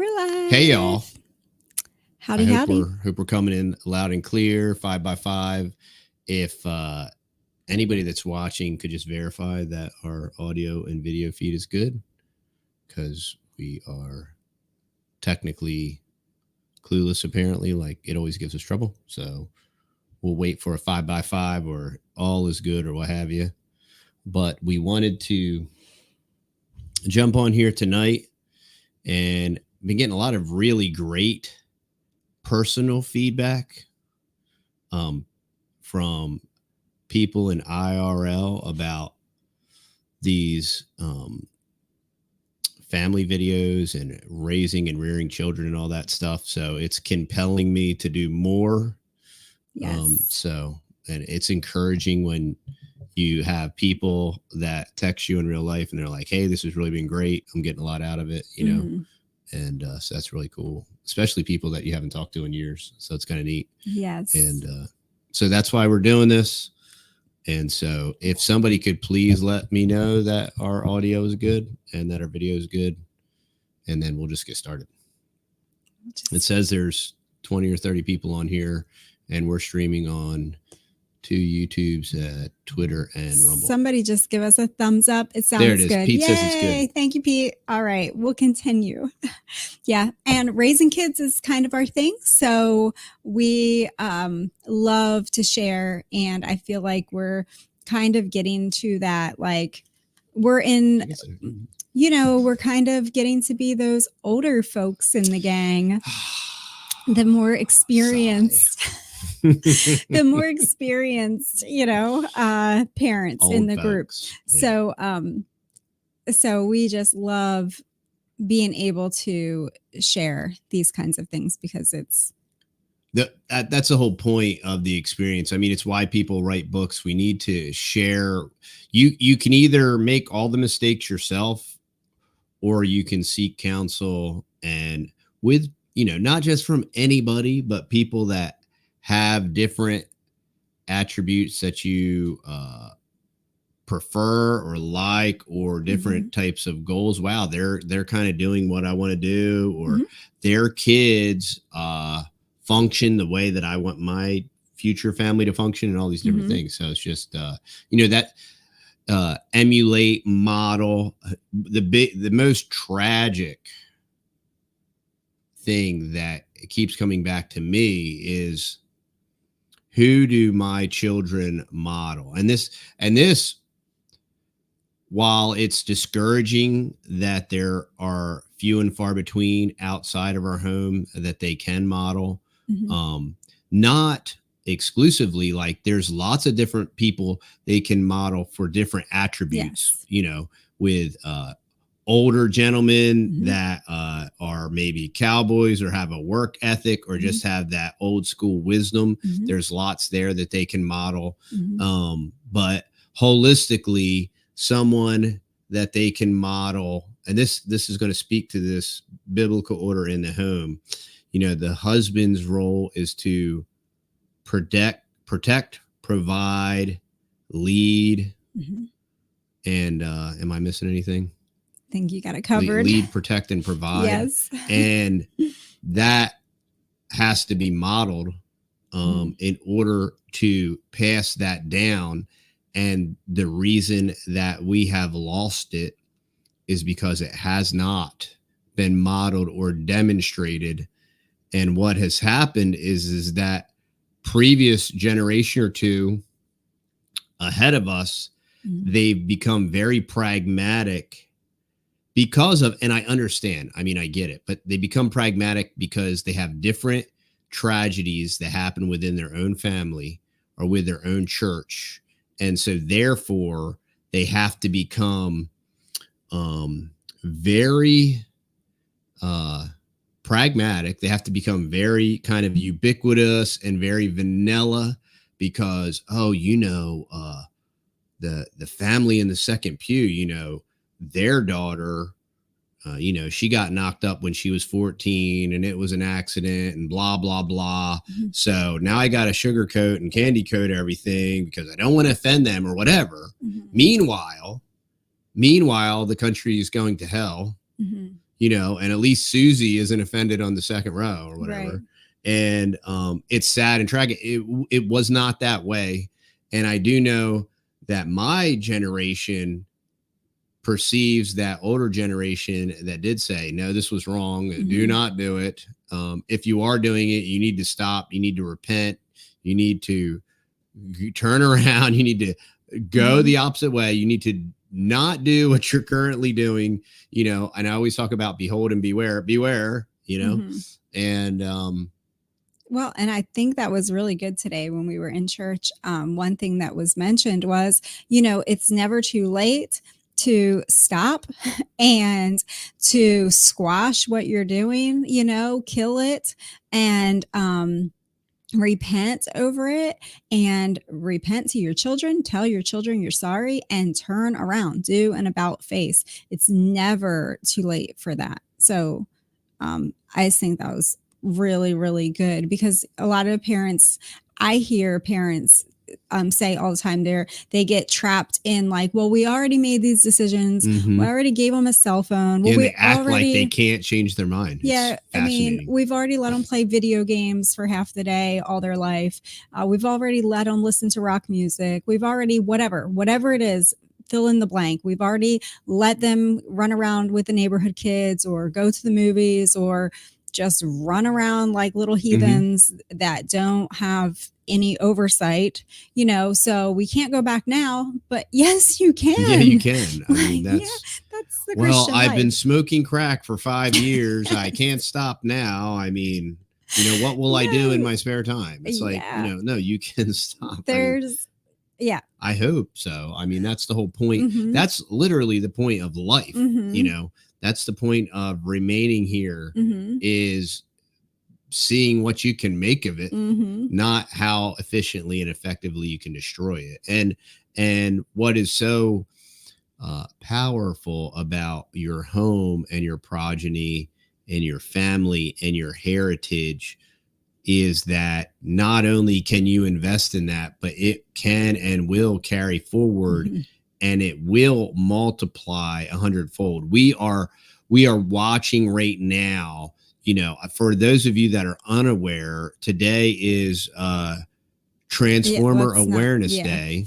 We're live. Hey, y'all. Howdy, howdy. Hope we're coming in loud and clear, 5x5. If anybody that's watching could just verify that our audio and video feed is good, because we are technically clueless, apparently, like it always gives us trouble. So we'll wait for a 5x5 or all is good or what have you. But we wanted to jump on here tonight and been getting a lot of really great personal feedback from people in IRL about these family videos and raising and rearing children and all that stuff. So it's compelling me to do more. Yes. And it's encouraging when you have people that text you in real life and they're like, hey, this has really been great. I'm getting a lot out of it, you know? And so that's really cool, especially people that you haven't talked to in years. So it's kind of neat. Yes. And so that's why we're doing this. And so if somebody could please let me know that our audio is good and that our video is good, and then we'll just get started. It says there's 20 or 30 people on here, and we're streaming on 2 YouTubes, Twitter, and Rumble. Somebody just give us a thumbs up. It sounds there it is. Good. Pete Yay! Says it's good. Thank you, Pete. All right, we'll continue. Yeah, and raising kids is kind of our thing. So we love to share, and I feel like we're kind of getting to that, like we're in, we're kind of getting to be those older folks in the gang, the more experienced. The more experienced, parents Old in the folks. group. Yeah. So we just love being able to share these kinds of things because it's that's the whole point of the experience. I mean, it's why people write books. We need to share. You can either make all the mistakes yourself, or you can seek counsel, and with, not just from anybody, but people that have different attributes that you prefer or like, or different types of goals. Wow, they're kind of doing what I want to do, or their kids function the way that I want my future family to function, and all these different things. So it's just that emulate, model. The most tragic thing that keeps coming back to me is, who do my children model? And this, while it's discouraging that there are few and far between outside of our home that they can model, not exclusively, like there's lots of different people they can model for different attributes, with older gentlemen that are maybe cowboys or have a work ethic, or just have that old school wisdom. There's lots there that they can model. But holistically, someone that they can model, and this is going to speak to this biblical order in the home. The husband's role is to protect, provide, lead. And am I missing anything? I think you got it covered. Lead, protect, and provide. Yes. And that has to be modeled in order to pass that down. And the reason that we have lost it is because it has not been modeled or demonstrated. And what has happened is that previous generation or two ahead of us, they've become very pragmatic because of, and I understand, I mean, I get it, but they become pragmatic because they have different tragedies that happen within their own family or with their own church. And so therefore they have to become very pragmatic. They have to become very kind of ubiquitous and very vanilla because, the family in the second pew, their daughter, she got knocked up when she was 14 and it was an accident and blah, blah, blah. So now I got to sugarcoat and candy coat everything because I don't want to offend them or whatever. Meanwhile, the country is going to hell. and at least Susie isn't offended on the second row or whatever. Right. And it's sad and tragic. It was not that way. And I do know that my generation perceives that older generation that did say, no, this was wrong. Do not do it. If you are doing it, you need to stop. You need to repent. You need to turn around. You need to go the opposite way. You need to not do what you're currently doing, and I always talk about behold and beware, and well, and I think that was really good today when we were in church. One thing that was mentioned was, it's never too late to stop and to squash what you're doing, kill it and repent over it, and repent to your children, tell your children you're sorry, and turn around, do an about face. It's never too late for that. So I just think that was really, really good, because a lot of parents, I hear parents say all the time, they get trapped in like, well, we already made these decisions. We already gave them a cell phone. Well, and we they act already, like they can't change their mind. Yeah. I mean, we've already let them play video games for half the day, all their life. We've already let them listen to rock music. We've already, whatever it is, fill in the blank. We've already let them run around with the neighborhood kids or go to the movies or just run around like little heathens that don't have any oversight, so we can't go back now, but yes, you can. Yeah, you can. I mean, that's the Christian I've life. been smoking crack for 5 years. I can't stop now. I mean, what will I do in my spare time? It's like, no, you can stop. I hope so. I mean, that's the whole point. That's literally the point of life. That's the point of remaining here, is seeing what you can make of it, not how efficiently and effectively you can destroy it. And what is so powerful about your home and your progeny and your family and your heritage is that not only can you invest in that, but it can and will carry forward, and it will multiply 100-fold. We are watching right now. For those of you that are unaware, today is Transformer Awareness Day.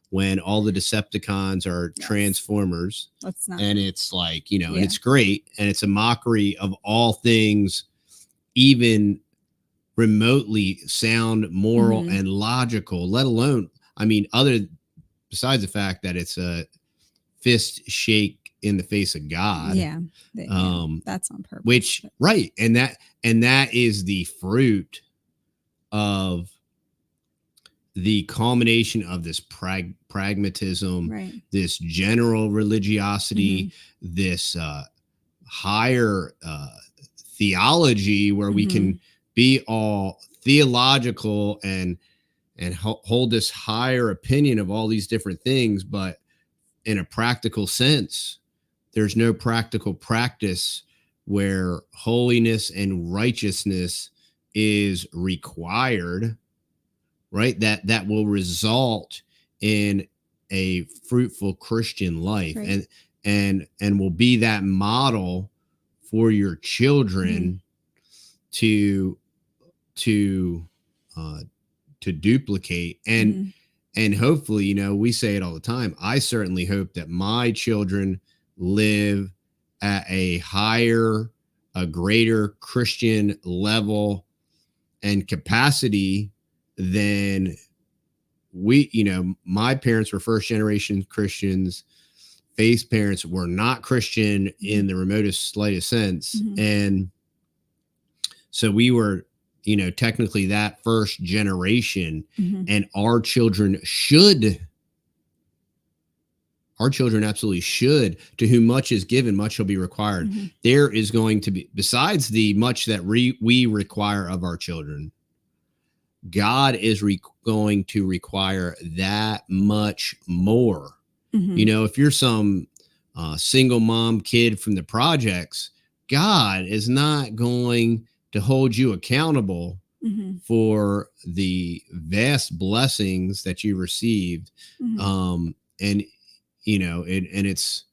When all the Decepticons are Transformers, and it's like, and it's great, and it's a mockery of all things, even remotely sound, moral, and logical, let alone, besides the fact that it's a fist shake in the face of God. That's on purpose. Which, right. And that is the fruit of the culmination of this pragmatism, this general religiosity, this higher theology where we can be all theological and hold this higher opinion of all these different things, but in a practical sense, there's no practical practice where holiness and righteousness is required, right? That will result in a fruitful Christian life, and will be that model for your children to duplicate. And hopefully, we say it all the time. I certainly hope that my children live at a greater Christian level and capacity than my parents were first generation Christians. Faith's parents were not Christian in the remotest, slightest sense. And so we were, technically that first generation, and our children absolutely should. To whom much is given, much shall be required. There is going to be, besides the much that we require of our children, God is going to require that much more. If you're some single mom kid from the projects, God is not going to hold you accountable for the vast blessings that you received. And it's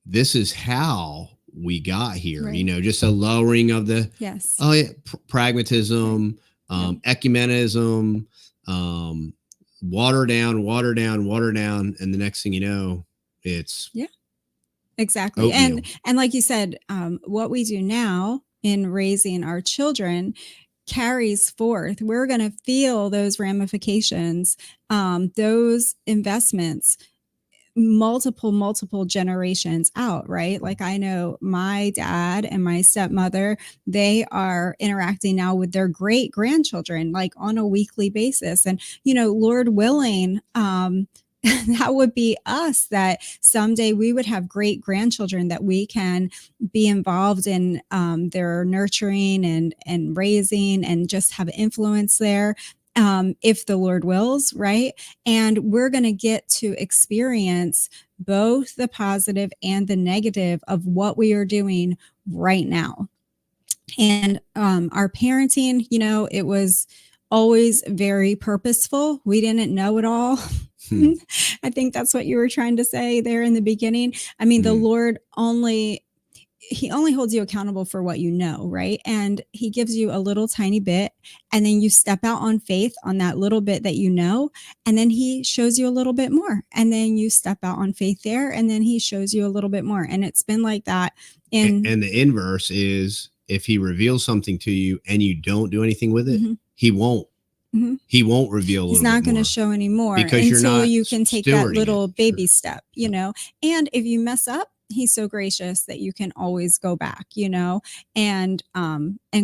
this is how we got here, Right. just a lowering of the, Yes. oh yeah, pragmatism, Yeah. ecumenism, water down, water down, water down. And the next thing you know, it's Yeah. Exactly. oatmeal. And like you said, what we do now in raising our children carries forth. We're going to feel those ramifications, those investments multiple generations out, right? Like I know my dad and my stepmother, they are interacting now with their great grandchildren like on a weekly basis. And Lord willing, that would be us, that someday we would have great grandchildren that we can be involved in their nurturing and raising and just have influence there, if the Lord wills, right? And we're going to get to experience both the positive and the negative of what we are doing right now. And our parenting, it was always very purposeful. We didn't know it all. I think that's what you were trying to say there in the beginning. I mean, the Lord he only holds you accountable for what you know, right? And he gives you a little tiny bit, and then you step out on faith on that little bit that you know, and then he shows you a little bit more, and then you step out on faith there, and then he shows you a little bit more. And it's been like that. And the inverse is, if he reveals something to you and you don't do anything with it, he won't. He won't reveal. He's not going to show anymore because until you can take that little baby step, Sure. And if you mess up, he's so gracious that you can always go back, and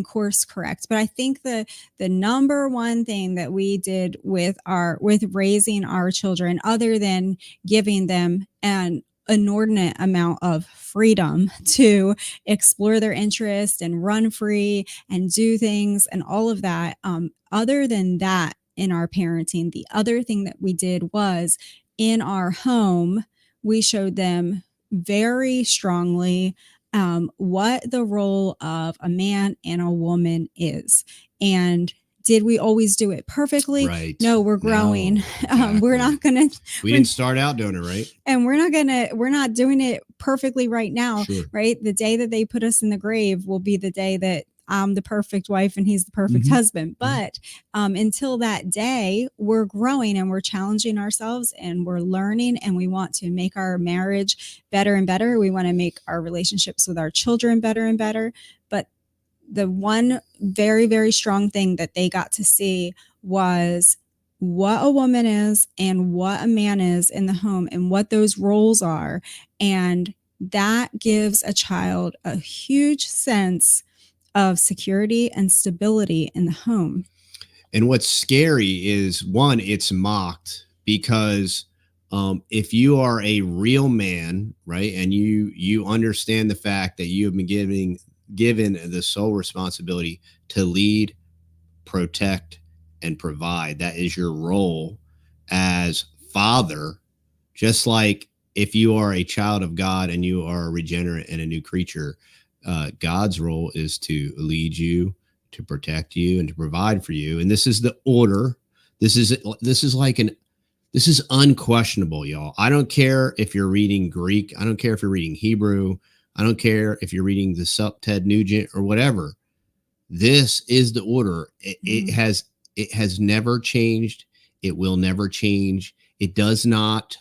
course correct. But I think the number one thing that we did with raising our children, other than giving them an inordinate amount of freedom to explore their interest and run free and do things and all of that, other than that, in our parenting, the other thing that we did was, in our home, we showed them very strongly what the role of a man and a woman is. And did we always do it perfectly? Right. No, we're growing. No, exactly. We're not going to. We didn't start out doing it right. And we're not doing it perfectly right now, sure. Right? The day that they put us in the grave will be the day that I'm the perfect wife and he's the perfect husband. But until that day, we're growing and we're challenging ourselves and we're learning, and we want to make our marriage better and better. We want to make our relationships with our children better and better. But the one very, very strong thing that they got to see was what a woman is and what a man is in the home and what those roles are. And that gives a child a huge sense of security and stability in the home. And what's scary is, one, it's mocked, because if you are a real man, right, and you understand the fact that you have been given the sole responsibility to lead, protect, and provide, that is your role as father. Just like if you are a child of God and you are a regenerate and a new creature, God's role is to lead you, to protect you, and to provide for you. And this is the order. This is unquestionable, y'all. I don't care if you're reading Greek. I don't care if you're reading Hebrew. I don't care if you're reading the Ted Nugent or whatever. This is the order. It has never changed. It will never change. It does not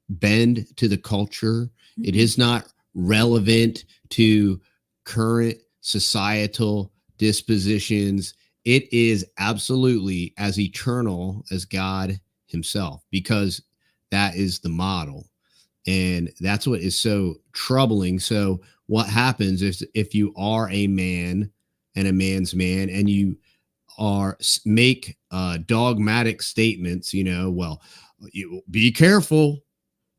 bend to the culture. It is not relevant to current societal dispositions. It is absolutely as eternal as God himself, because that is the model. And that's what is so troubling. So what happens is, if you are a man and a man's man, and you make dogmatic statements, well, you be careful.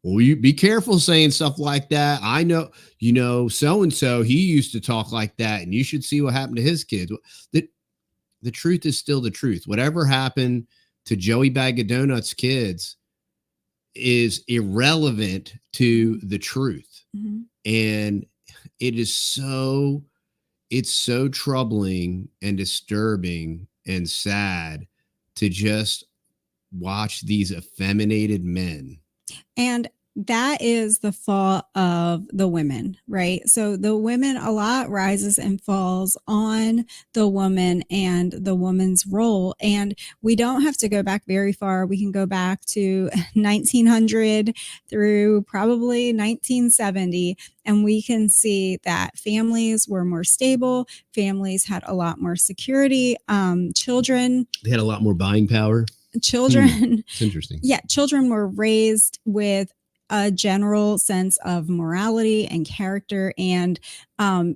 Well, you be careful saying stuff like that. I know, so-and-so, he used to talk like that, and you should see what happened to his kids. The truth is still the truth. Whatever happened to Joey Bag of Donuts' kids is irrelevant to the truth. And it's so troubling and disturbing and sad to just watch these effeminated men. And that is the fault of the women, right? So the women, a lot rises and falls on the woman and the woman's role. And we don't have to go back very far. We can go back to 1900 through probably 1970, and we can see that families were more stable. Families had a lot more security. Children, They had a lot more buying power. children, It's interesting. yeah, children were raised with a general sense of morality and character, and there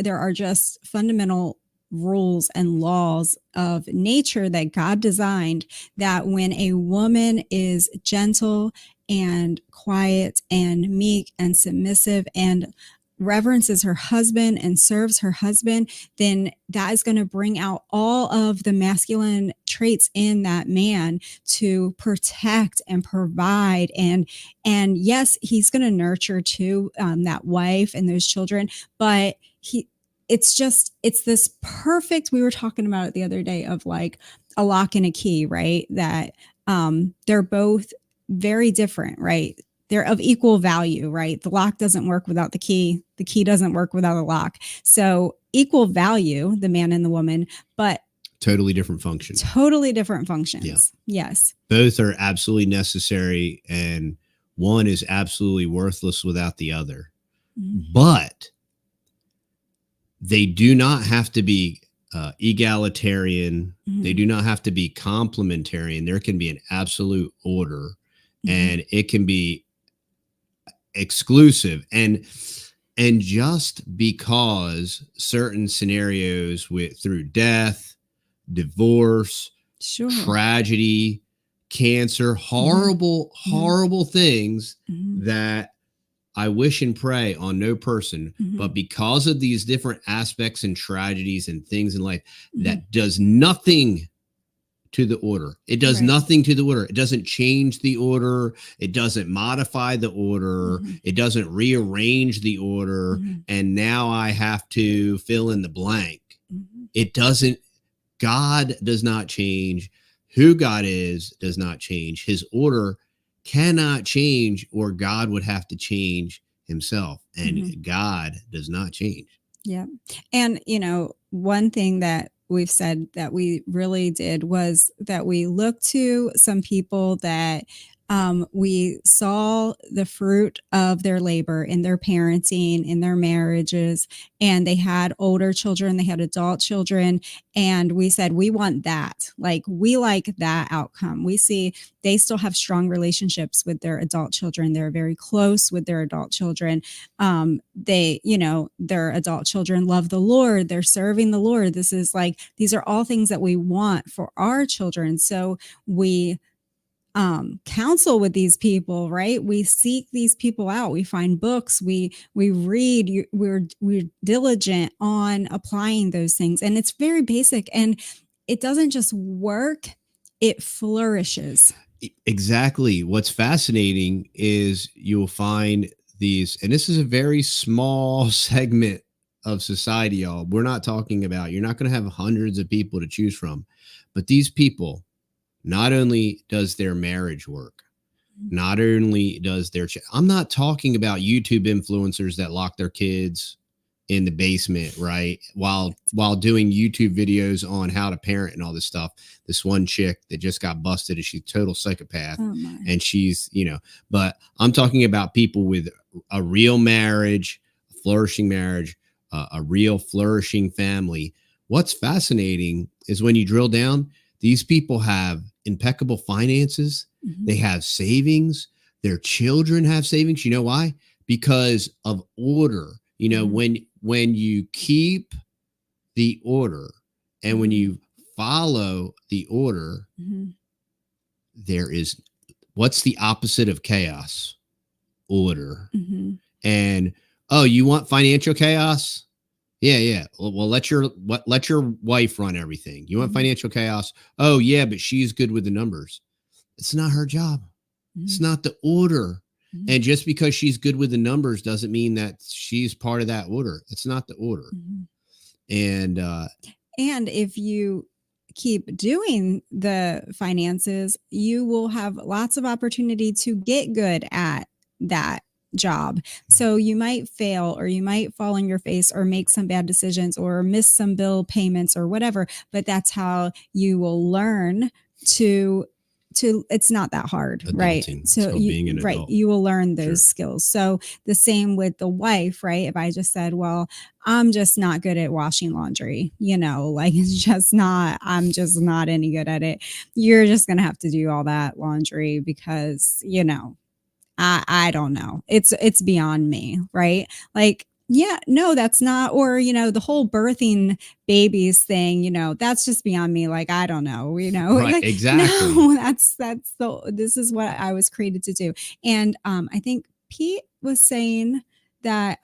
are just fundamental rules and laws of nature that God designed, that when a woman is gentle and quiet and meek and submissive and reverences her husband and serves her husband, then that is going to bring out all of the masculine traits in that man to protect and provide. And yes, he's going to nurture too, that wife and those children, but it's this perfect, we were talking about it the other day, of like a lock and a key, right? That they're both very different, right? They're of equal value, right? The lock doesn't work without the key. The key doesn't work without a lock. So equal value, the man and the woman, but totally different function. Totally different functions. Yeah. Yes. Both are absolutely necessary, and one is absolutely worthless without the other. Mm-hmm. But they do not have to be egalitarian. Mm-hmm. They do not have to be complementarian. There can be an absolute order, mm-hmm. and it can be exclusive. And just because certain scenarios through death, divorce, sure. tragedy, cancer, horrible, mm-hmm. horrible things, mm-hmm. that I wish and pray on no person, mm-hmm. but because of these different aspects and tragedies and things in life, mm-hmm. that does nothing to the order. It does right. nothing to the order. It doesn't change the order. It doesn't modify the order. Mm-hmm. It doesn't rearrange the order. Mm-hmm. And now I have to fill in the blank. Mm-hmm. It doesn't. God does not change. Who God is does not change. His order cannot change, or God would have to change himself. And mm-hmm. God does not change. Yeah. And, one thing that we've said that we really did was that we looked to some people that we saw the fruit of their labor in their parenting, in their marriages, and they had older children, they had adult children. And we said, we want that. Like, we like that outcome. We see they still have strong relationships with their adult children. They're very close with their adult children. Their adult children love the Lord. They're serving the Lord. These are all things that we want for our children. So we counsel with these people, right? We seek these people out. We find books. We read. We're diligent on applying those things, and it's very basic. And it doesn't just work; it flourishes. Exactly. What's fascinating is you'll find these, and this is a very small segment of society, y'all. We're not talking about. You're not going to have hundreds of people to choose from, but these people. Not only does their marriage work, not only does I'm not talking about YouTube influencers that lock their kids in the basement, right? While doing YouTube videos on how to parent and all this stuff. This one chick that just got busted, and she's a total psychopath. And she's, but I'm talking about people with a real marriage, a flourishing marriage, a real flourishing family. What's fascinating is when you drill down, these people have impeccable finances. Mm-hmm. They have savings. Their children have savings. You know why? Because of order. Mm-hmm. When you keep the order and when you follow the order, mm-hmm. there is, what's the opposite of chaos? Order. Mm-hmm. And, you want financial chaos? Yeah. Well, let your wife run everything. You want mm-hmm. financial chaos? Oh yeah, but she's good with the numbers. It's not her job. Mm-hmm. It's not the order. Mm-hmm. And just because she's good with the numbers doesn't mean that she's part of that order. It's not the order. Mm-hmm. And if you keep doing the finances, you will have lots of opportunity to get good at that job. So you might fail, or you might fall on your face, or make some bad decisions, or miss some bill payments, or whatever, but that's how you will learn to it's not that hard, right? Adulting. So So you being an right, adult. you will learn those Sure. skills. So the same with the wife, right? If I just said, well, I'm just not good at washing laundry, like it's just not, I'm just not any good at it. You're just going to have to do all that laundry because, I don't know. It's beyond me, right? Like, yeah, no, that's not, or the whole birthing babies thing, that's just beyond me. Like, I don't know, Right. like, Exactly. no, this is what I was created to do. And I think Pete was saying that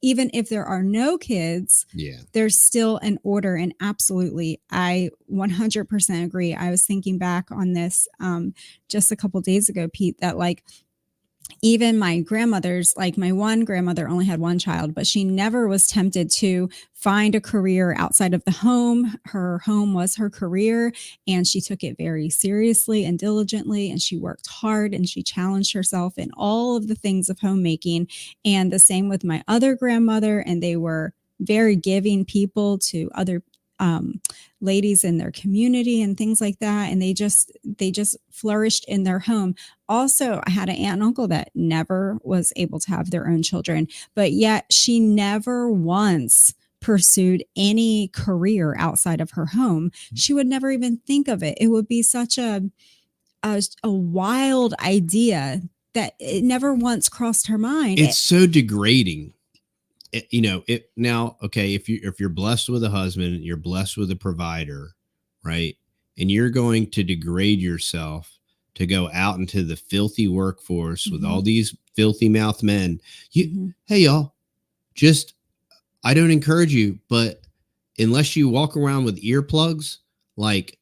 even if there are no kids, Yeah. there's still an order. And absolutely, I 100% agree. I was thinking back on this just a couple days ago, Pete, that like, even my grandmother's, like my one grandmother only had one child, but she never was tempted to find a career outside of the home. Her home was her career, and she took it very seriously and diligently, and she worked hard, and she challenged herself in all of the things of homemaking. And the same with my other grandmother, and they were very giving people to other um, ladies in their community and things like that, and they just flourished in their home. Also, I had an aunt and uncle that never was able to have their own children, but yet she never once pursued any career outside of her home. She would never even think of it. It would be such a wild idea that it never once crossed her mind. It's so degrading. It now, okay, if you're blessed with a husband, you're blessed with a provider, right? And you're going to degrade yourself to go out into the filthy workforce with all these filthy mouth men. Hey, y'all, just, I don't encourage you, but unless you walk around with earplugs, like,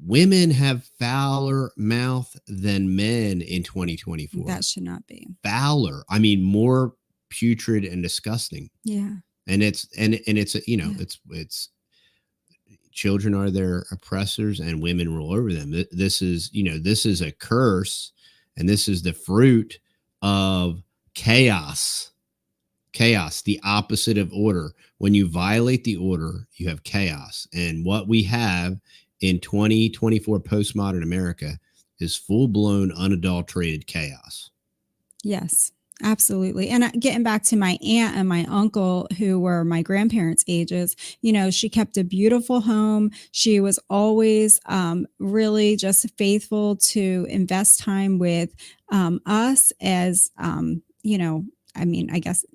women have fouler mouth than men in 2024. That should not be. Fouler. I mean, more putrid and disgusting. Yeah. And it's it's children are their oppressors and women rule over them. This is a curse, and this is the fruit of chaos. Chaos, the opposite of order. When you violate the order, you have chaos. And what we have in 2024 postmodern America is full-blown, unadulterated chaos. Yes, absolutely. And getting back to my aunt and my uncle, who were my grandparents' ages, she kept a beautiful home. She was always really just faithful to invest time with us as, I mean, I guess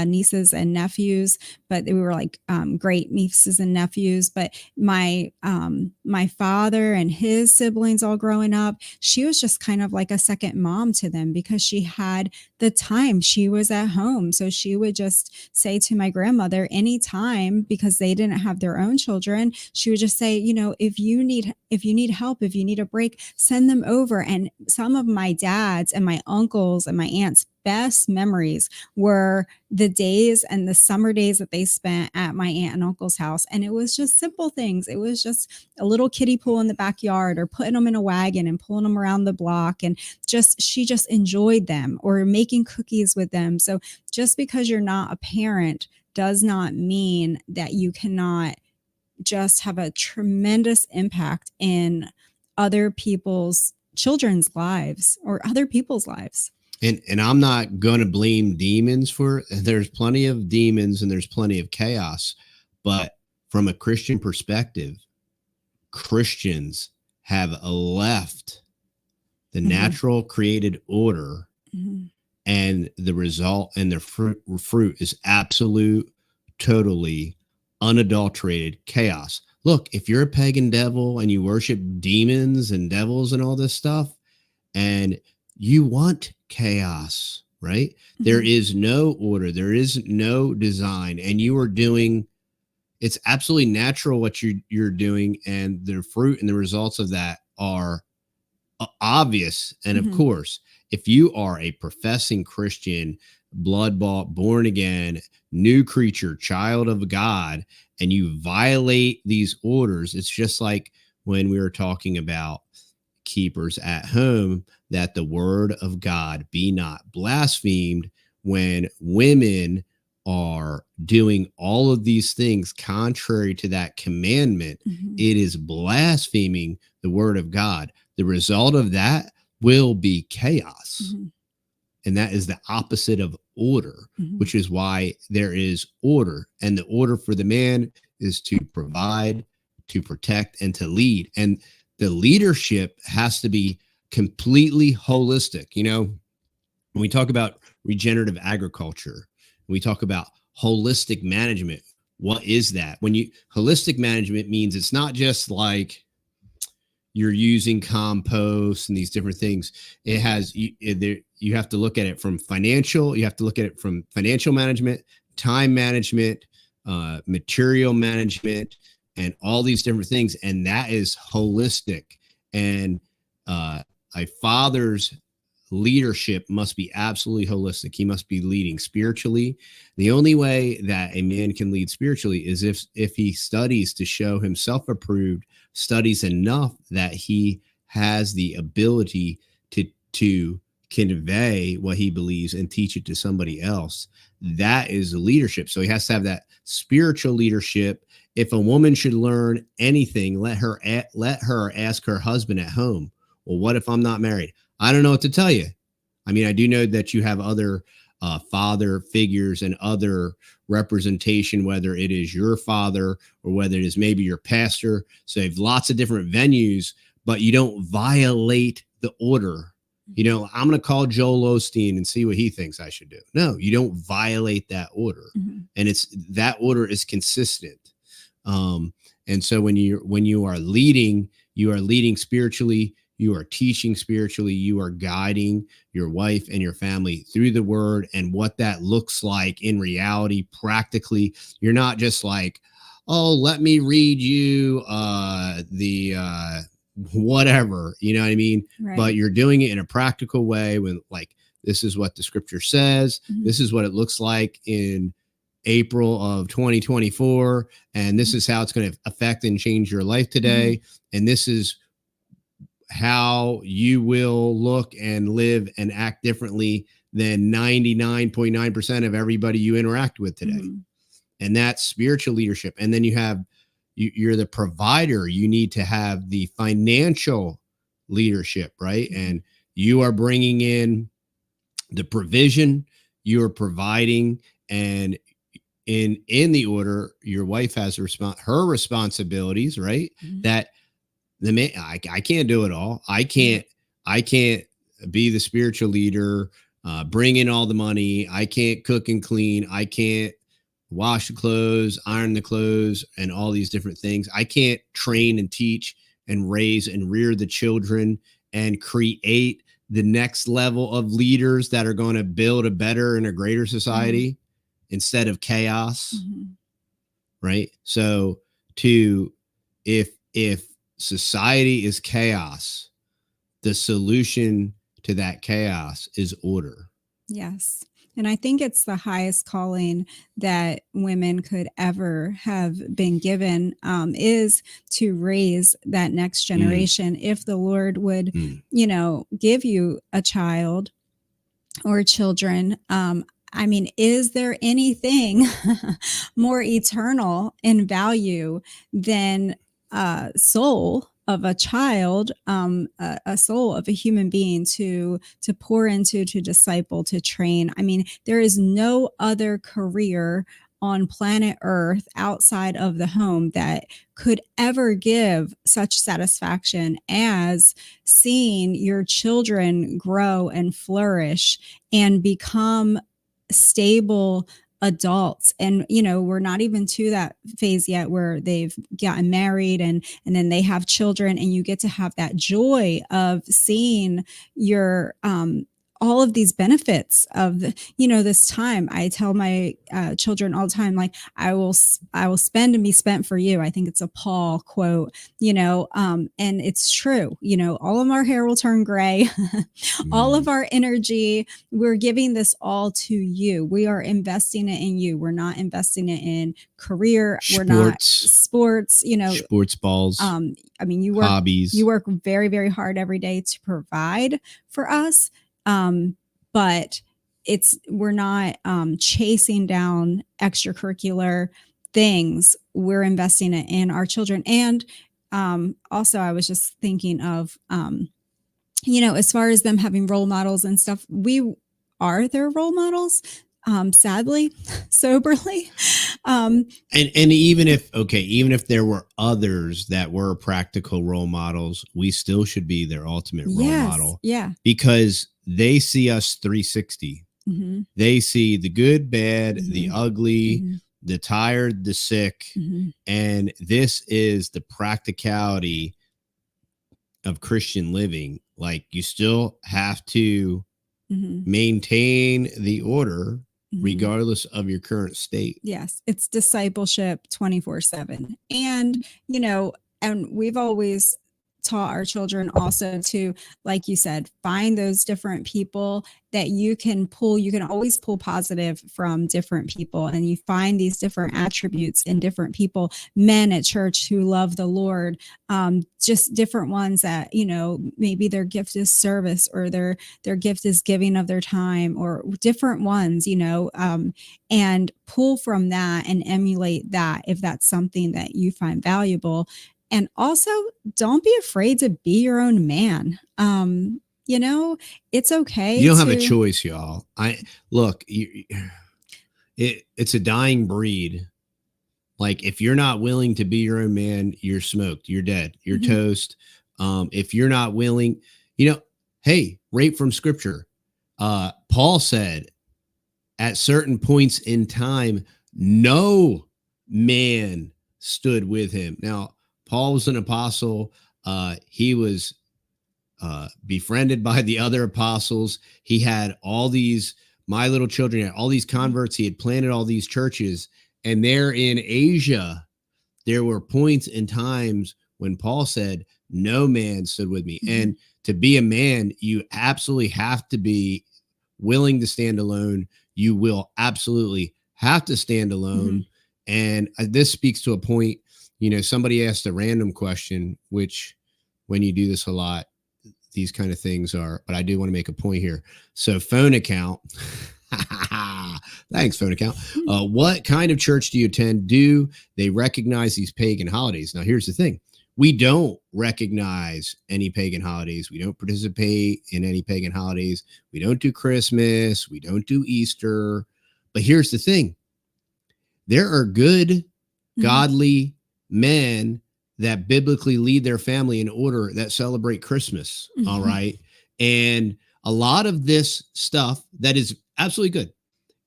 nieces and nephews, but we were like great nieces and nephews. But my father and his siblings all growing up, she was just kind of like a second mom to them because she had the time. She was at home, so she would just say to my grandmother anytime, because they didn't have their own children, she would just say, if you need help, if you need a break, send them over. And some of my dad's and my uncles and my aunts' best memories were the days and the summer days that they spent at my aunt and uncle's house. And it was just simple things. It was just a little kiddie pool in the backyard, or putting them in a wagon and pulling them around the block. And she just enjoyed them, or making cookies with them. So just because you're not a parent does not mean that you cannot just have a tremendous impact in other people's children's lives or other people's lives. And I'm not going to blame demons for it. There's plenty of demons and there's plenty of chaos. But from a Christian perspective, Christians have left the natural created order, and the result and the fruit is absolute, totally unadulterated chaos. Look, if you're a pagan devil and you worship demons and devils and all this stuff, and you want chaos, right? There is no order. There is no design. And you are doing, it's absolutely natural what you're doing. And the fruit and the results of that are obvious. And of course, if you are a professing Christian, blood bought, born again, new creature, child of God, and you violate these orders, it's just like when we were talking about keepers at home, that the word of God be not blasphemed when women are doing all of these things contrary to that commandment. Mm-hmm. It is blaspheming the word of God. The result of that will be chaos. Mm-hmm. And that is the opposite of order, Mm-hmm. which is why there is order. And the order for the man is to provide, to protect, and to lead. And the leadership has to be completely holistic. You know, when we talk about regenerative agriculture, we talk about holistic management. What is that? Holistic management means it's not just like you're using compost and these different things. It has, you have to look at it from financial, you have to look at it from financial management, time management, material management, and all these different things. And that is holistic. And a father's leadership must be absolutely holistic. He must be leading spiritually. The only way that a man can lead spiritually is if he studies to show himself approved, studies enough that he has the ability to convey what he believes and teach it to somebody else. That is leadership. So he has to have that spiritual leadership. If a woman should learn anything, let her ask her husband at home. Well, what if I'm not married? I don't know what to tell you. I mean, I do know that you have other father figures and other representation, whether it is your father or whether it is maybe your pastor. So you have lots of different venues, but you don't violate the order. You know, I'm going to call Joel Osteen and see what he thinks I should do. No, you don't violate that order. Mm-hmm. And that order is consistent. And so when you are leading spiritually, you are teaching spiritually, you are guiding your wife and your family through the word and what that looks like in reality, practically. You're not just like, oh, let me read you the whatever, you know what I mean? Right. But you're doing it in a practical way when, like, this is what the scripture says. Mm-hmm. This is what it looks like in April of 2024. And this is how it's going to affect and change your life today. Mm-hmm. And this is how you will look and live and act differently than 99.9% of everybody you interact with today. Mm-hmm. And that's spiritual leadership. And then you're the provider. You need to have the financial leadership, right? Mm-hmm. And you are bringing in the provision, you are providing, and in the order, your wife has her responsibilities, right? Mm-hmm. That the man, I can't do it all. I can't be the spiritual leader, bring in all the money. I can't cook and clean. I can't wash the clothes, iron the clothes, and all these different things. I can't train and teach and raise and rear the children and create the next level of leaders that are going to build a better and a greater society. Mm-hmm. Instead of chaos. Mm-hmm. Right. So if society is chaos, the solution to that chaos is order. Yes. And I think it's the highest calling that women could ever have been given, is to raise that next generation. If the Lord would, give you a child or children, I mean, is there anything more eternal in value than a soul of a child, a soul of a human being to pour into, to disciple, to train? I mean, there is no other career on planet Earth outside of the home that could ever give such satisfaction as seeing your children grow and flourish and become stable adults. And we're not even to that phase yet where they've gotten married and then they have children, and you get to have that joy of seeing your all of these benefits of this time. I tell my children all the time, like, I will spend and be spent for you. I think it's a Paul quote, and it's true. All of our hair will turn gray, all of our energy, we're giving this all to you. We are investing it in you. We're not investing it in career. We're not sports, sports balls. I mean, you work very, very hard every day to provide for us. But we're not chasing down extracurricular things. We're investing it in our children. And also, I was just thinking of, as far as them having role models and stuff, we are their role models, sadly, soberly. And even if there were others that were practical role models, we still should be their ultimate role model. Yeah. Because they see us 360. Mm-hmm. They see the good, bad, mm-hmm. the ugly, mm-hmm. the tired, the sick. Mm-hmm. And this is the practicality of Christian living. Like, you still have to mm-hmm. maintain the order regardless of your current state. Yes. It's discipleship 24/7. And, and we've always taught our children also to, like you said, find those different people that you can pull. You can always pull positive from different people, and you find these different attributes in different people, men at church who love the Lord, just different ones that, maybe their gift is service, or their gift is giving of their time, or different ones, and pull from that and emulate that if that's something that you find valuable. And also, don't be afraid to be your own man. It's okay. You don't have a choice, y'all. It's a dying breed. Like, if you're not willing to be your own man, you're smoked. You're dead. You're mm-hmm. toast. If you're not willing, hey, right from scripture. Paul said at certain points in time, no man stood with him. Now, Paul was an apostle. He was befriended by the other apostles. He had all these, my little children, he had all these converts. He had planted all these churches. And there in Asia, there were points and times when Paul said, no man stood with me. Mm-hmm. And to be a man, you absolutely have to be willing to stand alone. You will absolutely have to stand alone. Mm-hmm. And this speaks to a point. Somebody asked a random question, which when you do this a lot, these kind of things are, but I do want to make a point here. So, phone account. Thanks, phone account. What kind of church do you attend? Do they recognize these pagan holidays? Now, here's the thing. We don't recognize any pagan holidays. We don't participate in any pagan holidays. We don't do Christmas. We don't do Easter. But here's the thing. There are good, godly men that biblically lead their family in order that celebrate Christmas. Mm-hmm. All right. And a lot of this stuff that is absolutely good.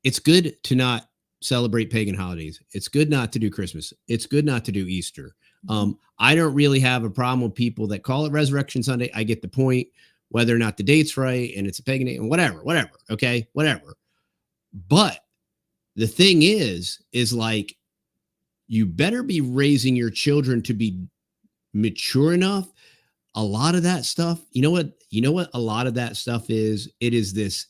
It's good to not celebrate pagan holidays. It's good not to do Christmas. It's good not to do Easter. I don't really have a problem with people that call it Resurrection Sunday. I get the point, whether or not the date's right and it's a pagan date and whatever. Okay. Whatever. But the thing is like, you better be raising your children to be mature enough. A lot of that stuff, you know what a lot of that stuff is? It is this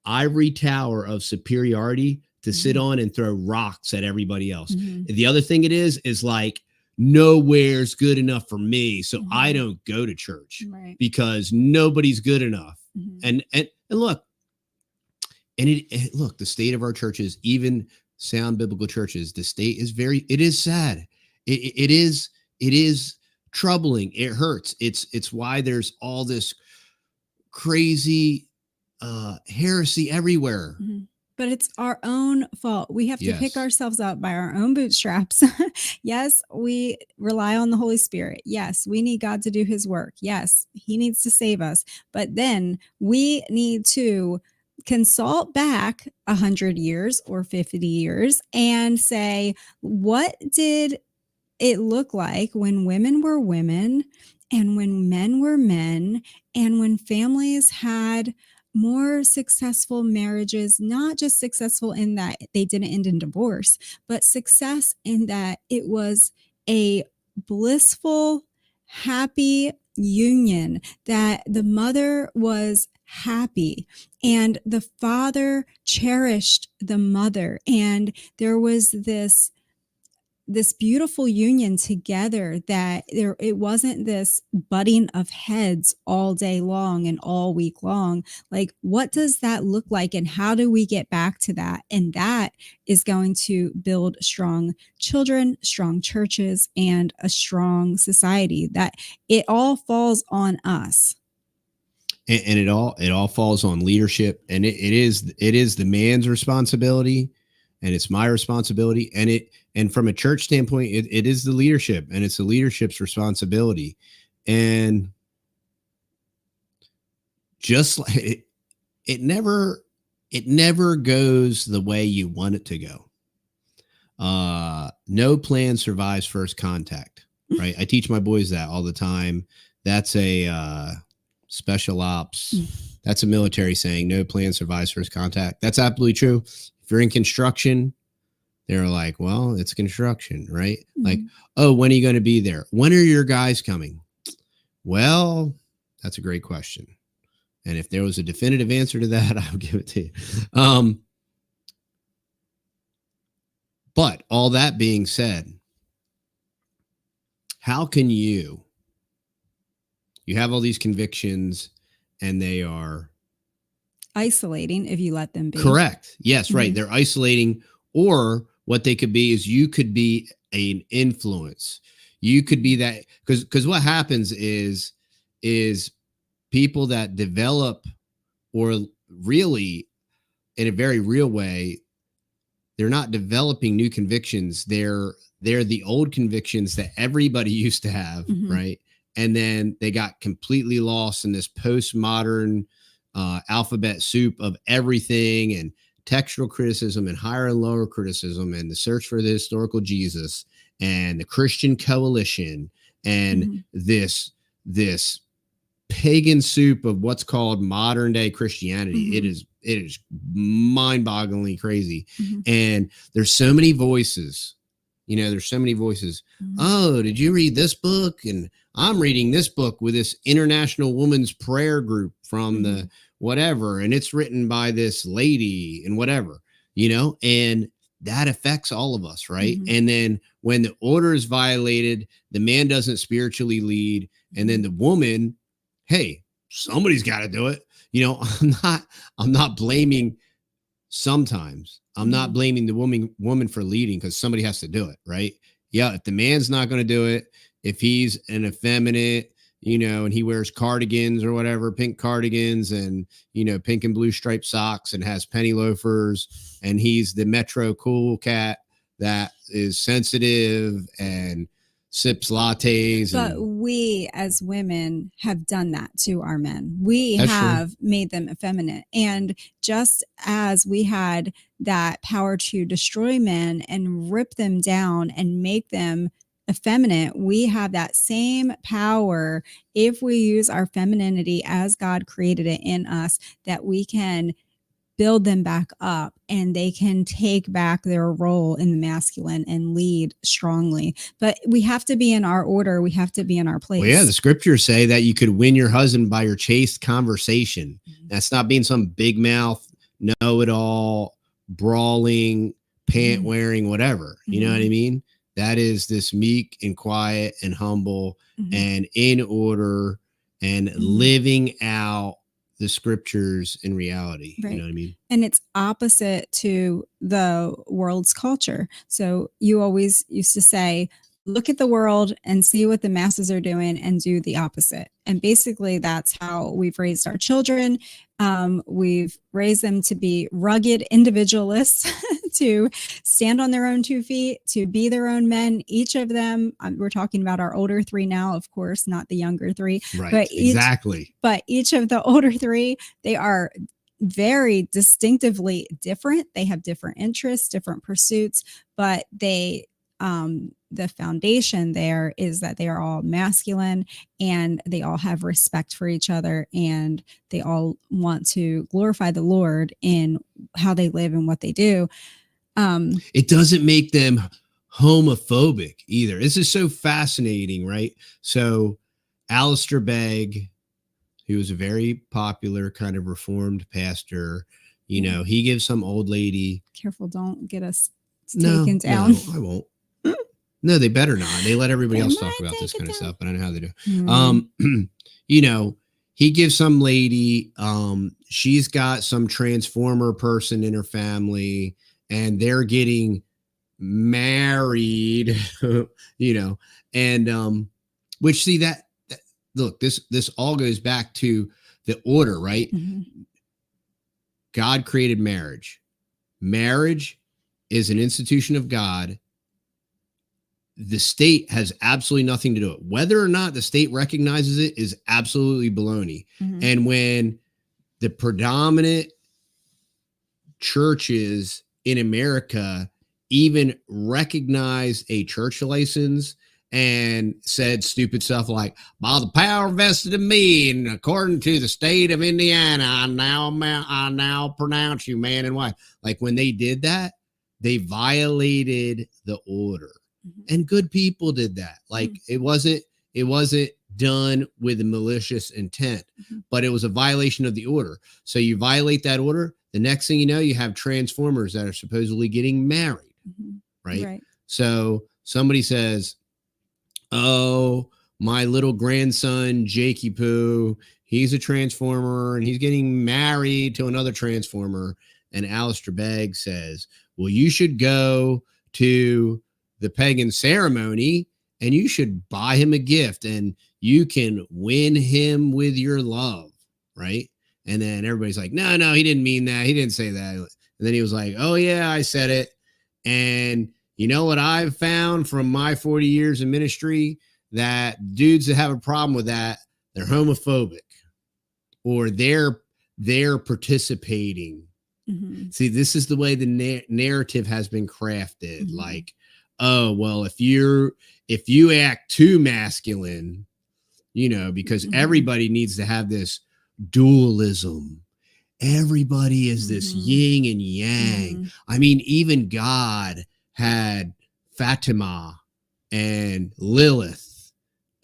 ivory tower of superiority to mm-hmm. sit on and throw rocks at everybody else. Mm-hmm. The other thing it is like, nowhere's good enough for me. So mm-hmm. I don't go to church because nobody's good enough. Mm-hmm. And look, look, the state of our churches, even sound biblical churches, the state is it is sad. It is troubling. It hurts. It's why there's all this crazy heresy everywhere. Mm-hmm. But it's our own fault. We have to pick ourselves up by our own bootstraps. Yes, we rely on the Holy Spirit. Yes, we need God to do his work. Yes, he needs to save us. But then we need to consult back 100 years or 50 years and say, what did it look like when women were women and when men were men and when families had more successful marriages, not just successful in that they didn't end in divorce, but success in that it was a blissful, happy union, that the mother was happy and the father cherished the mother. And there was this beautiful union together, that it wasn't this butting of heads all day long and all week long. Like, what does that look like, and how do we get back to that? And that is going to build strong children, strong churches, and a strong society. That it all falls on us. And it all falls on leadership, and it is the man's responsibility, and it's my responsibility, and from a church standpoint, it is the leadership, and it's the leadership's responsibility. And just like it never goes the way you want it to go. No plan survives first contact, right? I teach my boys that all the time. That's a special ops. That's a military saying. No plan survives first contact. That's absolutely true. If you're in construction, they're like, well, it's construction, right? Mm-hmm. Like, oh, when are you going to be there? When are your guys coming? Well, that's a great question. And if there was a definitive answer to that, I'll give it to you. But all that being said, how can you have all these convictions and they are isolating if you let them be? Correct. Yes, right. Mm-hmm. They're isolating, or what they could be is you could be an influence. You could be that, because what happens is people that develop, or really in a very real way, they're not developing new convictions. They're the old convictions that everybody used to have, mm-hmm. right? And then they got completely lost in this postmodern alphabet soup of everything, and textual criticism, and higher and lower criticism, and the search for the historical Jesus, and the Christian coalition, and mm-hmm. this pagan soup of what's called modern day Christianity. Mm-hmm. It is mind-bogglingly crazy. Mm-hmm. And there's so many voices. There's so many voices. Mm-hmm. Oh, did you read this book? And I'm reading this book with this International Women's Prayer Group from mm-hmm. the whatever, and it's written by this lady and whatever, and that affects all of us, right? Mm-hmm. And then when the order is violated, the man doesn't spiritually lead, and then the woman, hey, somebody's got to do it. I'm not blaming. Sometimes I'm not blaming the woman for leading, because somebody has to do it, right? Yeah, if the man's not going to do it, if he's an effeminate, and he wears cardigans or whatever, pink cardigans, and, pink and blue striped socks, and has penny loafers, and he's the metro cool cat that is sensitive and sips lattes. But we as women have done that to our men. We have made them effeminate. And just as we had that power to destroy men and rip them down and make them effeminate, we have that same power if we use our femininity as God created it in us, that we can build them back up and they can take back their role in the masculine and lead strongly. But we have to be in our order. We have to be in our place. Well, yeah, the scriptures say that you could win your husband by your chaste conversation. Mm-hmm. That's not being some big mouth, know-it-all, brawling, pant wearing, whatever. You know what I mean? That is this meek and quiet and humble and in order and living out the scriptures in reality. Right. You know what I mean? And it's opposite to the world's culture. So you always used to say, look at the world and see what the masses are doing and do the opposite. And basically that's how we've raised our children. We've raised them to be rugged individualists, to stand on their own 2 feet, to be their own men. Each of them, we're talking about our older 3 now, of course, not the younger 3. Right, but exactly. But each of the older 3, they are very distinctively different. They have different interests, different pursuits, but they the foundation there is that they are all masculine and they all have respect for each other and they all want to glorify the Lord in how they live and what they do. It doesn't make them homophobic either. This is so fascinating, right? So Alistair Begg, who was a very popular kind of reformed pastor, you know, he gives some old lady. Careful, don't get us taken down. No, I won't. No, they better not. They let everybody else talk about this kind of stuff, but I know how they do. You know, he gives some lady, she's got some transformer person in her family and they're getting married, you know, and which see that look, this all goes back to the order, right? God created marriage. Marriage is an institution of God. The state has absolutely nothing to do with it. Whether or not the state recognizes it is absolutely baloney. And when the predominant churches in America even recognize a church license and said stupid stuff like, by the power vested in me and according to the state of Indiana, I now pronounce you man and wife. Like when they did that, they violated the order. And good people did that. Like it wasn't done with a malicious intent, but it was a violation of the order. So you violate that order. The next thing you know, you have transformers that are supposedly getting married, right? So somebody says, oh, my little grandson, Jakey Poo, he's a transformer and he's getting married to another transformer. And Alistair Begg says, well, you should go to the pagan ceremony and you should buy him a gift and you can win him with your love, right? And then everybody's like, no, he didn't mean that. He didn't say that. And then he was like, oh yeah, I said it. And you know what I've found from my 40 years of ministry? That dudes that have a problem with that, they're homophobic or they're participating. See, this is the way the narrative has been crafted. Like, oh, well, if you act too masculine, you know, because everybody needs to have this dualism. Everybody is this yin and yang. I mean, even God had Fatima and Lilith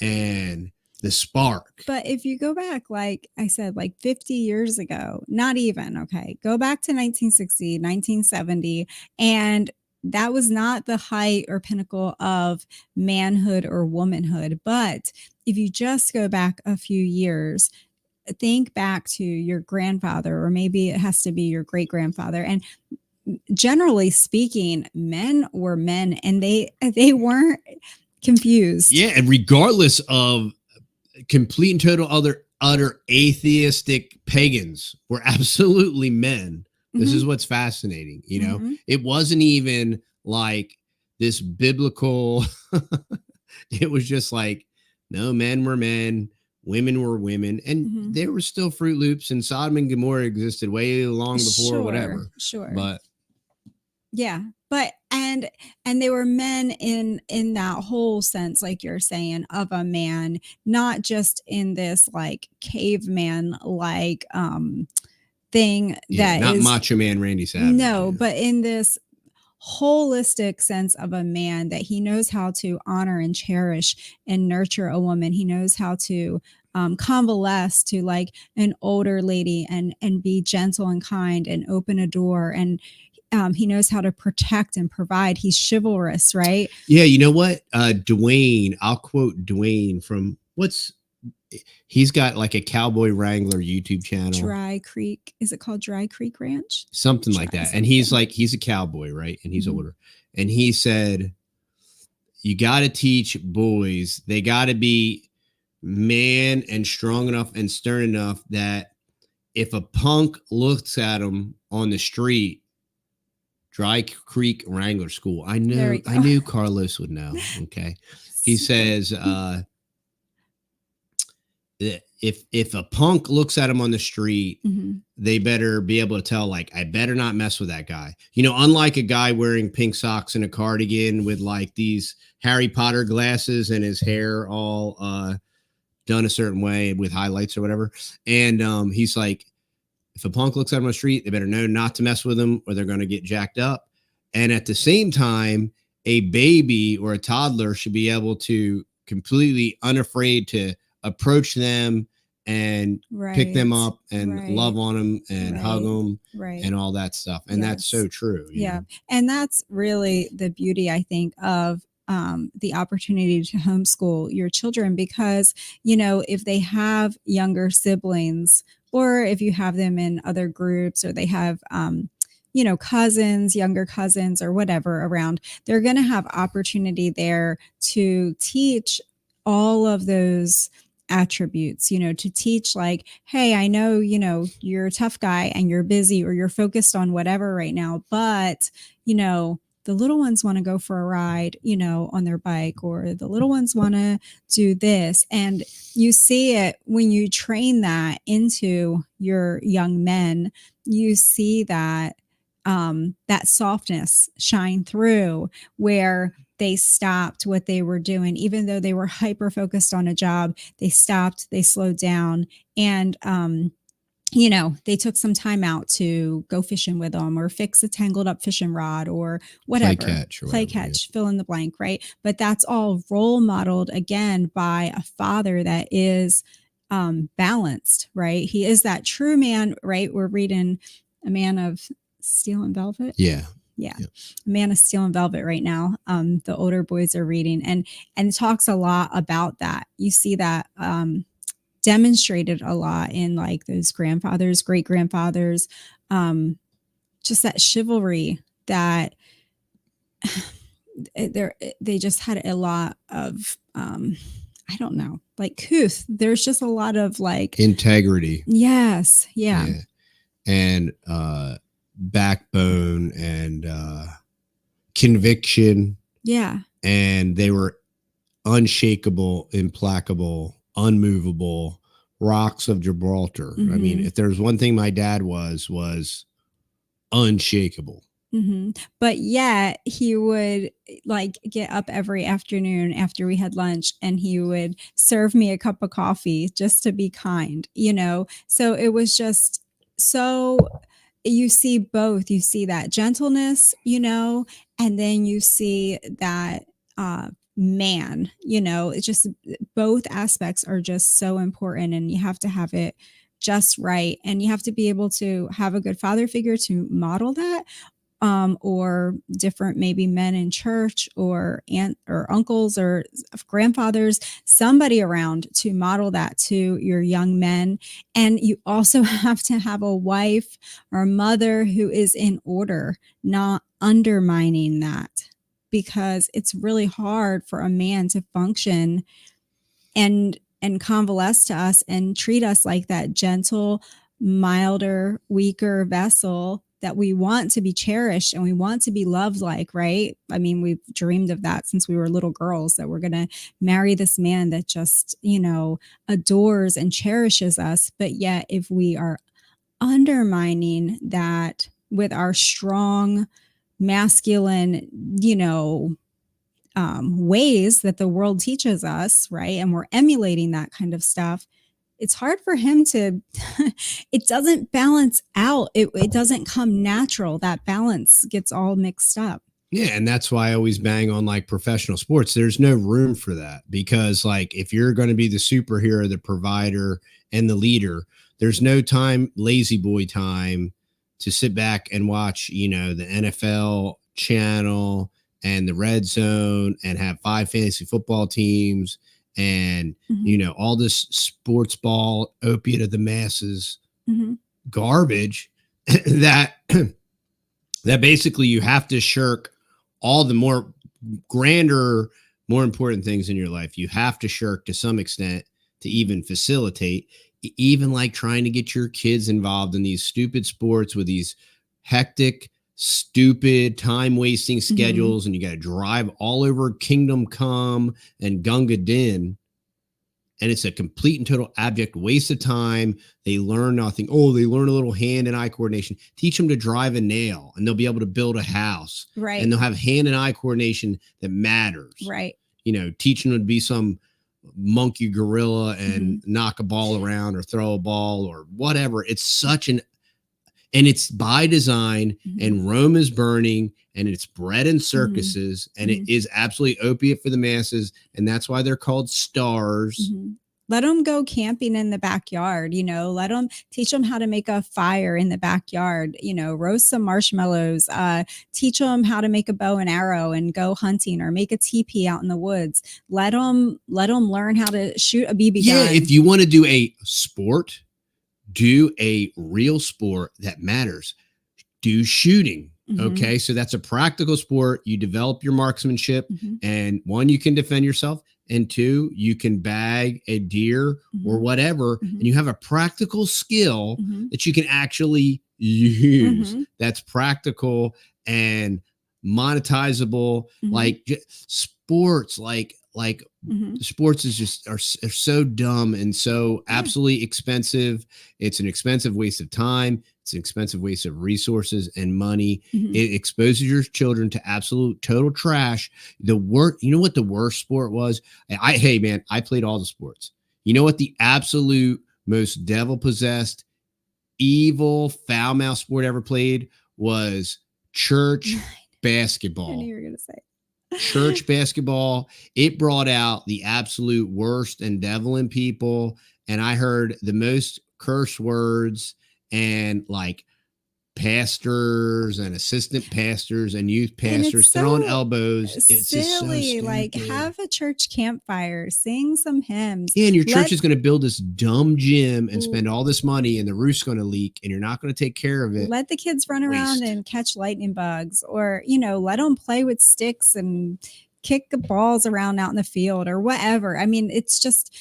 and the spark. But if you go back, like I said, like 50 years ago, not even, okay, go back to 1960, 1970, and that was not the height or pinnacle of manhood or womanhood. But if you just go back a few years, think back to your grandfather, or maybe it has to be your great grandfather. And generally speaking, men were men and they weren't confused. Yeah. And regardless of complete and total utter atheistic pagans were absolutely men. This is what's fascinating. You know, it wasn't even like this biblical, it was just like, no, men were men, women were women. And there were still Fruit Loops and Sodom and Gomorrah existed way long before whatever. Sure. But yeah. But and they were men in that whole sense, like you're saying, of a man, not just in this like caveman like thing that not is Macho Man Randy Savage. No, but in this holistic sense of a man, that he knows how to honor and cherish and nurture a woman. He knows how to convalesce to like an older lady and be gentle and kind and open a door, and he knows how to protect and provide. He's chivalrous, right? Yeah, you know what? Dwayne, I'll quote Dwayne from he's got like a Cowboy Wrangler YouTube channel. Dry Creek. Is it called Dry Creek Ranch? Something like that. And he's like, he's a cowboy, right? And he's older. And he said, you got to teach boys, they got to be man and strong enough and stern enough that if a punk looks at them on the street, Dry Creek Wrangler School. I knew Carlos would know. Okay. He says, if a punk looks at them on the street, Mm-hmm. they better be able to tell, like, I better not mess with that guy. You know, unlike a guy wearing pink socks and a cardigan with like these Harry Potter glasses and his hair all done a certain way with highlights or whatever. And he's like, if a punk looks at him on the street, they better know not to mess with him or they're going to get jacked up. And at the same time, a baby or a toddler should be able to completely unafraid to approach them and pick them up and love on them and hug them and all that stuff. And that's so true. Yeah. And that's really the beauty, I think, of the opportunity to homeschool your children, because, you know, if they have younger siblings, or if you have them in other groups, or they have, you know, cousins, younger cousins, or whatever around, they're going to have opportunity there to teach all of those attributes, you know, to teach like, hey, I know, you know, you're a tough guy and you're busy or you're focused on whatever right now, but, you know, the little ones want to go for a ride, you know, on their bike, or the little ones want to do this. And you see it when you train that into your young men, you see that that softness shine through, where they stopped what they were doing, even though they were hyper focused on a job. They stopped, they slowed down, and you know, they took some time out to go fishing with them, or fix a tangled up fishing rod, or whatever. Play catch, fill in the blank, right? But that's all role modeled again by a father that is balanced, right? He is that true man, right? We're reading A Man of Steel and Velvet. Yeah. A Man of Steel and Velvet right now. The older boys are reading, and it talks a lot about that. You see that demonstrated a lot in like those grandfathers, great grandfathers, just that chivalry that they just had a lot of I don't know, like couth. There's just a lot of like integrity. Yes. Yeah. And backbone and conviction. Yeah. And they were unshakable, implacable, unmovable, rocks of Gibraltar. Mm-hmm. I mean, if there's one thing my dad was unshakable. Mm-hmm. But yet he would like get up every afternoon after we had lunch, and he would serve me a cup of coffee just to be kind, you know? So it was just so, you see both. You see that gentleness, you know, and then you see that man, you know. It's just both aspects are just so important, and you have to have it just right, and you have to be able to have a good father figure to model that, or different maybe men in church, or aunt or uncles or grandfathers, somebody around to model that to your young men. And you also have to have a wife or a mother who is in order, not undermining that, because it's really hard for a man to function and convalesce to us and treat us like that gentle, milder, weaker vessel that we want to be cherished and we want to be loved like, right? I mean, we've dreamed of that since we were little girls, that we're going to marry this man that just, you know, adores and cherishes us. But yet, if we are undermining that with our strong, masculine, you know, ways that the world teaches us, right? And we're emulating that kind of stuff. It's hard for him to, it doesn't balance out. It doesn't come natural. That balance gets all mixed up. Yeah. And that's why I always bang on like professional sports. There's no room for that, because like, if you're going to be the superhero, the provider, and the leader, there's no time, lazy boy time, to sit back and watch, you know, the NFL channel and the red zone and have 5 fantasy football teams and, you know, all this sports ball opiate of the masses garbage that basically you have to shirk all the more grander, more important things in your life. You have to shirk to some extent to even facilitate, even like trying to get your kids involved in these stupid sports with these hectic, stupid, time wasting schedules, and you got to drive all over Kingdom Come and Gunga Din. and it's a complete and total abject waste of time. They learn nothing. Oh, they learn a little hand and eye coordination. Teach them to drive a nail and they'll be able to build a house. Right. And they'll have hand and eye coordination that matters. Right. Teach them to be some monkey gorilla and knock a ball around or throw a ball or whatever. It's and it's by design, and Rome is burning, and it's bred in circuses, and it is absolutely opiate for the masses, and that's why they're called stars. Let them go camping in the backyard, teach them how to make a fire in the backyard, roast some marshmallows, teach them how to make a bow and arrow and go hunting or make a teepee out in the woods. Let them learn how to shoot a BB gun. Yeah, if you want to do a sport, do a real sport that matters. Do shooting. Okay. So that's a practical sport. You develop your marksmanship, and one, you can defend yourself, and two, you can bag a deer or whatever, and you have a practical skill that you can actually use. That's practical and monetizable. Like sports, like sports is just are so dumb and so absolutely expensive. It's an expensive waste of time. It's an expensive waste of resources and money. It exposes your children to absolute total trash. You know what the worst sport was? Hey man, I played all the sports. You know what the absolute most devil possessed, evil, foul mouth sport ever played was? Church basketball. I knew you were going to say. Church basketball. It brought out the absolute worst and devil in people. And I heard the most curse words, and like pastors and assistant pastors and youth pastors throwing elbows. It's silly. Just so stupid. Like, have a church campfire, sing some hymns. Yeah, and your church is going to build this dumb gym and spend all this money, and the roof's going to leak, and you're not going to take care of it. Let the kids run around and catch lightning bugs, or let them play with sticks and kick the balls around out in the field or whatever. I mean, it's just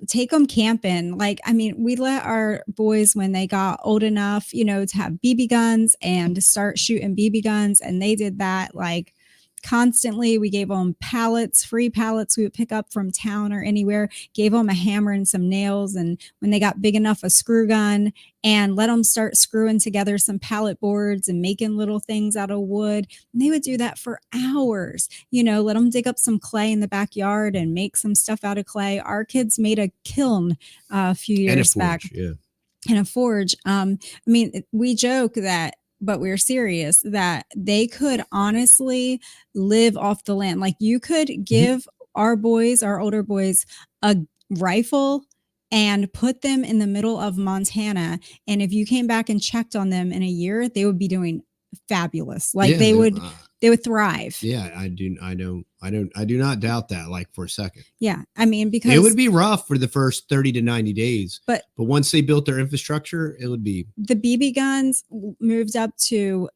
take them camping. Like, I mean, we let our boys, when they got old enough, to have BB guns and to start shooting BB guns. And they did that like constantly. We gave them free pallets we would pick up from town or anywhere, gave them a hammer and some nails. And when they got big enough, a screw gun, and let them start screwing together some pallet boards and making little things out of wood. And they would do that for hours. Let them dig up some clay in the backyard and make some stuff out of clay. Our kids made a kiln a few years back. And a forge. I mean, we joke that, but we're serious, that they could honestly live off the land. Like, you could give our older boys, a rifle and put them in the middle of Montana. And if you came back and checked on them in a year, they would be doing fabulous. Like, they would thrive. Yeah, I do not doubt that, like, for a second. Yeah. I mean, because it would be rough for the first 30 to 90 days, but once they built their infrastructure, it would be. The BB guns moved up to,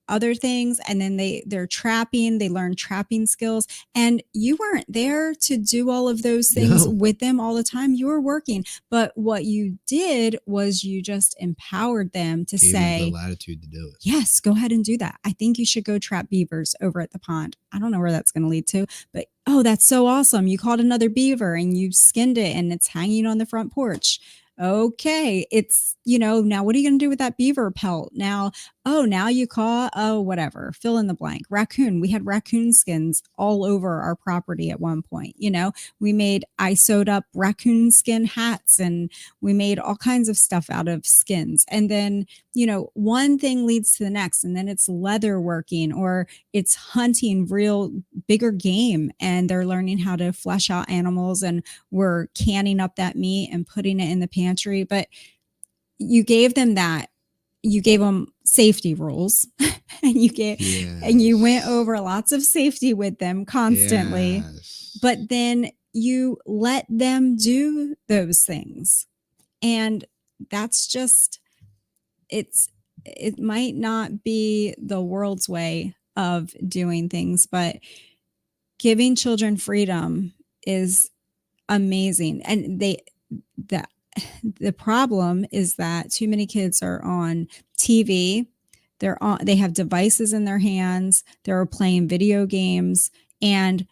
other things, and then they're trapping. They learn trapping skills, and you weren't there to do all of those things with them all the time. You were working, but what you did was you just empowered them to say, the latitude to do it. Yes, go ahead and do that. I think you should go trap beavers over at the pond. I don't know where that's going to lead to, but that's so awesome. You caught another beaver and you skinned it and it's hanging on the front porch. Okay, it's, now what are you going to do with that beaver pelt? Now you caught, whatever, fill in the blank. Raccoon. We had raccoon skins all over our property at one point. I sewed up raccoon skin hats, and we made all kinds of stuff out of skins. And then, one thing leads to the next, and then it's leather working, or it's hunting real bigger game, and they're learning how to flesh out animals, and we're canning up that meat and putting it in the pantry. But you gave them that. You gave them safety rules, and you went over lots of safety with them constantly. Yes. But then you let them do those things. And that's just, it might not be the world's way of doing things, but giving children freedom is amazing. And the problem is that too many kids are on TV. They have devices in their hands. They're playing video games, and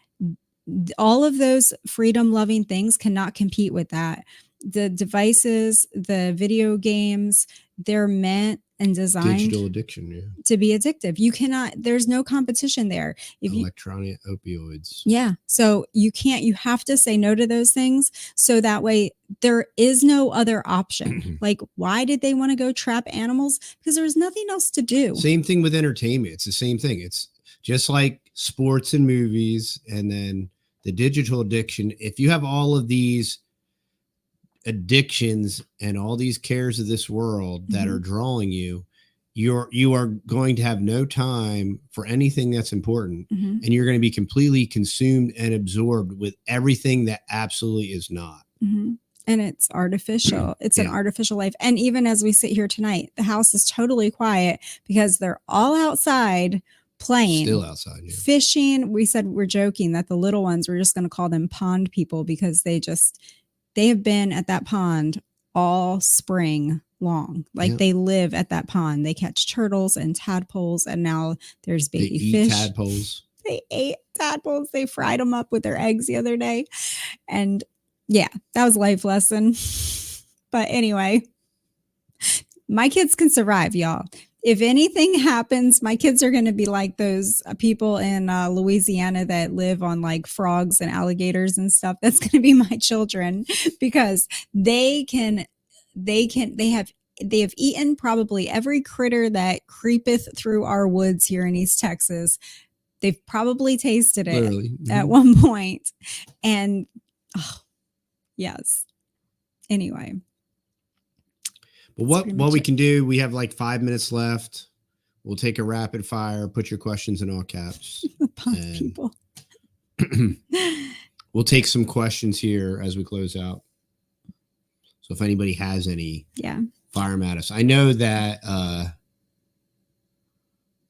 all of those freedom loving things cannot compete with that. The devices, the video games, they're meant and designed Digital addiction, yeah. to be addictive. You cannot, there's no competition there. If you, Electronic opioids. yeah. So you can't, you have to say no to those things. So that way there is no other option. Like, why did they want to go trap animals? Because there was nothing else to do. Same thing with entertainment. It's the same thing. It's just like sports and movies, and then the digital addiction. If you have all of these addictions and all these cares of this world that are drawing you, you are going to have no time for anything that's important, and you're going to be completely consumed and absorbed with everything that absolutely is not. And it's artificial. It's an artificial life. And even as we sit here tonight, the house is totally quiet because they're all outside playing, still outside, fishing. We said, we're joking that the little ones, we're just going to call them pond people because they have been at that pond all spring long. Like they live at that pond. They catch turtles and tadpoles, and now there's baby fish. Tadpoles. They ate tadpoles. They fried them up with their eggs the other day. And yeah, that was a life lesson. But anyway, my kids can survive, y'all. If anything happens, my kids are going to be like those people in Louisiana that live on like frogs and alligators and stuff. That's going to be my children, because they have eaten probably every critter that creepeth through our woods here in East Texas. They've probably tasted it at one point. And yes. Anyway. But what we can do, we have like 5 minutes left. We'll take a rapid fire, put your questions in all caps. People. We'll take some questions here as we close out. So if anybody has any, fire them at us. I know that I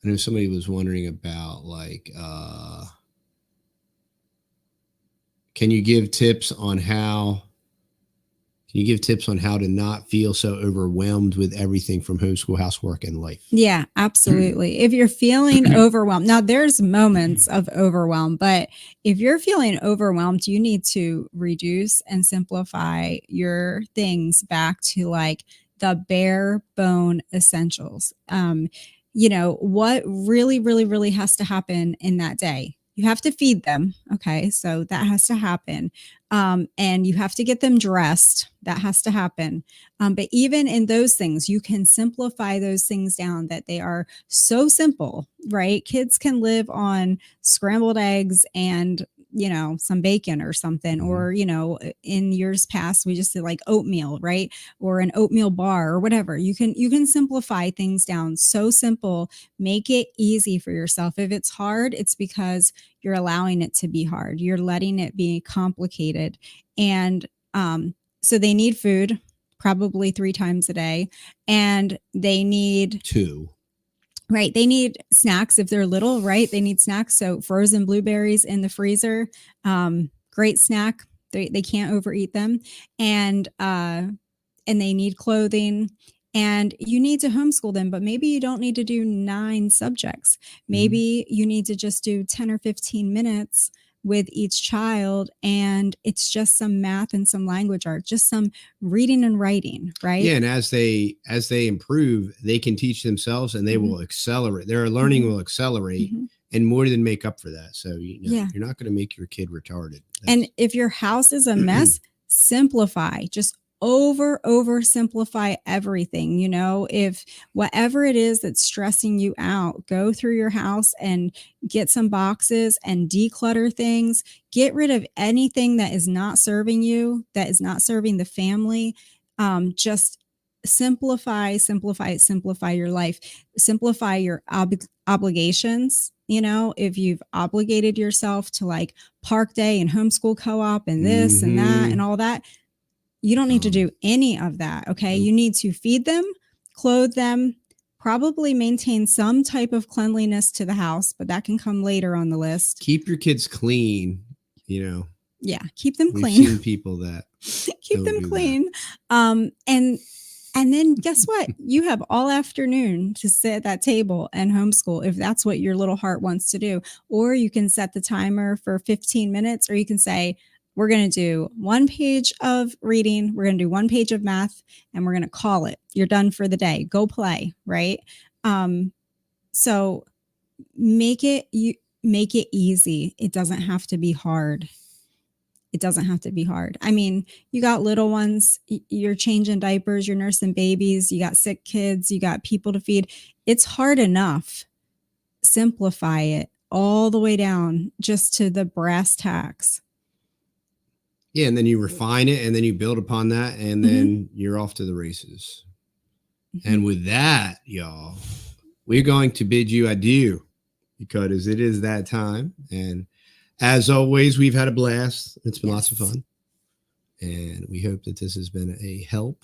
know somebody was wondering about like can you give tips on how to not feel so overwhelmed with everything from homeschool, housework, and life? Yeah, absolutely. If you're feeling overwhelmed, now there's moments of overwhelm, but if you're feeling overwhelmed, you need to reduce and simplify your things back to like the bare bone essentials. What really, really, really has to happen in that day? You have to feed them. Okay. So that has to happen. And you have to get them dressed. That has to happen. But even in those things, you can simplify those things down that they are so simple, right? Kids can live on scrambled eggs and, some bacon or something, or, in years past, we just did like oatmeal, right? Or an oatmeal bar or whatever. You can simplify things down so simple, make it easy for yourself. If it's hard, it's because you're allowing it to be hard. You're letting it be complicated. And, so they need food probably 3 times a day, and they need 2. Right. They need snacks if they're little, right? They need snacks. So frozen blueberries in the freezer, great snack. They can't overeat them. And they need clothing, and you need to homeschool them, but maybe you don't need to do 9 subjects. Maybe you need to just do 10 or 15 minutes with each child, and it's just some math and some language art, just some reading and writing, right? Yeah, and as they improve, they can teach themselves, and they will accelerate. Their learning will accelerate and more than make up for that. So you're not going to make your kid retarded. And if your house is a mess, simplify. Just over simplify everything. If whatever it is that's stressing you out, go through your house and get some boxes and declutter things. Get rid of anything that is not serving you, that is not serving the family. Just simplify your life. Simplify your obligations. If you've obligated yourself to like park day and homeschool co-op and this and that and all that, you don't need to do any of that. Okay. You need to feed them, clothe them, probably maintain some type of cleanliness to the house, but that can come later on the list. Keep your kids clean, Yeah. Keep them clean. We've seen people that keep them clean. And And then guess what? You have all afternoon to sit at that table and homeschool if that's what your little heart wants to do. Or you can set the timer for 15 minutes, or you can say, we're going to do 1 page of reading, we're going to do 1 page of math, and we're going to call it. You're done for the day. Go play, right? So make it easy. It doesn't have to be hard. It doesn't have to be hard. I mean, you got little ones, you're changing diapers, you're nursing babies, you got sick kids, you got people to feed. It's hard enough. Simplify it all the way down just to the brass tacks. Yeah, and then you refine it, and then you build upon that, and then you're off to the races. And with that, y'all, we're going to bid you adieu because it is that time. And as always, we've had a blast. It's been lots of fun. And we hope that this has been a help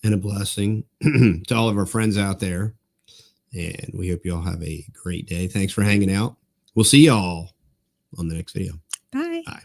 and a blessing to all of our friends out there. And we hope you all have a great day. Thanks for hanging out. We'll see y'all on the next video. Bye. Bye.